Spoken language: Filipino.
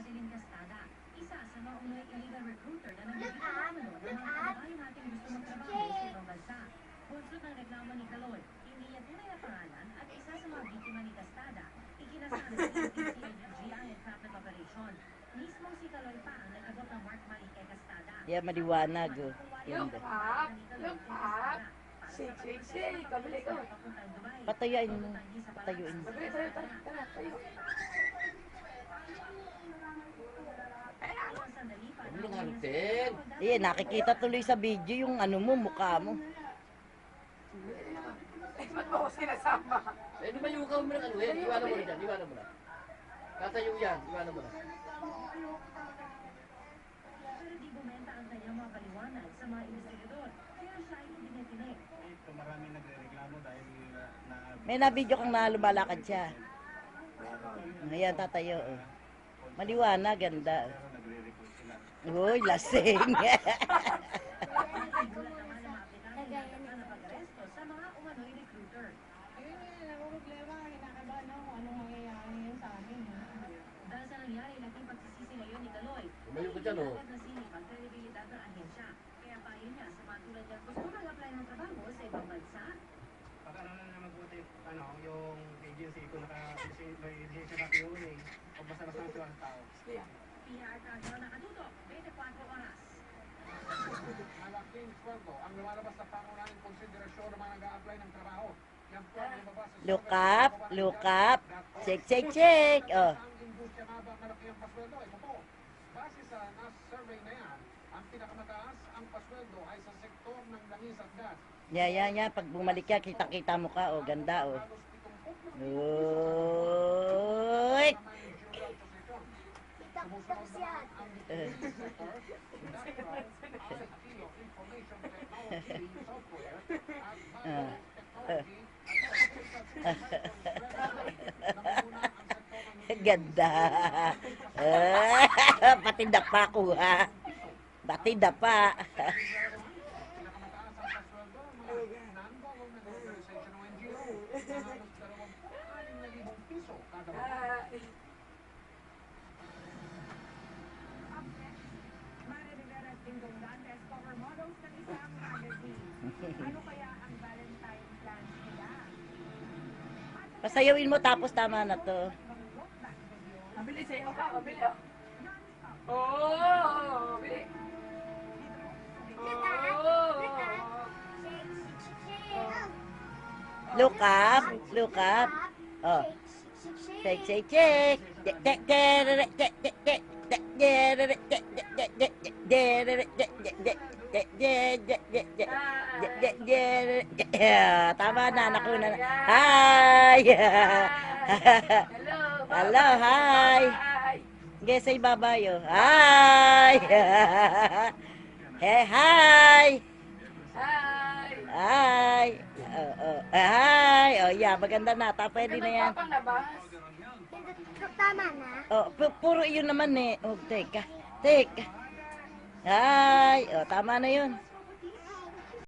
Madeline Castada, isa sa mga unang illegal recruiter na nagbibigay ng mga kababayan natin gusto magtrabaho sa ibang bansa. Bunsod ng reklamo ni Kaloy, hindi niya tunay na pangalan at isa sa mga biktima ni Castada, ikinasabi sa PCIDG ang entrapment operation. Mismo si Kaloy pa ang nag-abot ng mark money kay Castada. Yeah, maliwanag. Oh. Look up. Say, kabili ka. Patayuin mo. Patayuin mo. Tayo. Ano nga natin? Eh, nakikita tuloy sa video yung ano mo, mukha mo. Ba't mo ako sinasama? Eh, di ba yung ikaw mo na ano yan? Iwanan mo na dyan, iwanan mo na. Tatayo yan, iwanan mo na. Pero di bumenta ang kanyang mga paliwanag sa mga investigador, kaya siya ay hindi niya tinik. Ito maraming nagre-reklamo dahil na May na-video kang na lumalakad siya. Ayan, tatayo. Oh. Maliwanag, ganda. pero nagre-recruit sila. Uy, lasing. Nagulat naman ang mga aplikante na napag-aresto sa mga umano'y recruiter. Ayun nga, problema, kinakabahan ako kung anong mangyayari ngayon sa amin. Dahil sa nangyari, naging pagsisisi ngayon ni Kaloy. Tumayo ka dyan, oh. Agad na sinip ang kredibilidad ng ahensya. Kaya payo niya sa mga tulad niya gusto mag-apply ng trabaho sa ibang bansa. Pag-aralan na mabuti, yung agency ko may agency na POA, pagbasa-basa ng siya ng tao. PR Cardinal nakatutok, 24 oras. Malaking sweldo ang lumalabas sa pangunahing konsiderasyon ng mga nag-a-apply ng trabaho. Yan po ang lumabas sa Look up, look up. Check, check, check. Oh. Ang industriya nga ba malaki ang pasweldo? Ito po. Base sa NAS survey na yan, ang pinakamataas ang pasweldo ay sa sektor ng langis at gas. Yeah. Pag bumalik ka, kita-kita mo ka. Oh, ganda, oh. Halos 70 Uy! managerial position. Sumusunod naman ang utility sector, industrial, IT, information technology, software, at biotechnology, at Ganda. Pati dapa ko, ha? Pati dapa. pinakamataas ang pasweldo ng mga non-government organization o NGO na halos 26,000 piso kada buwan. Mare Rivera at Dingdong Dantes, cover models ng isang magazine. Ano kaya ang Valentine plans nila? Pasayawin mo tapos tama na to. Kabili sa'yo ka, kabili ah. Oh, kabili. Look up, look up. Oh. Check, check, check. Tama na, nakuna na. Hi! Hello. Hello, hi! Hi. Sige, say bye-bye, oh. Hi! Hey, hi! Hi. Hi! Hi! Oh, yeah, maganda na. Pwede na yan. Papang labas. Tama na. Oh, puro yun naman eh. Oh, teka. Hi! Oh, tama na yun.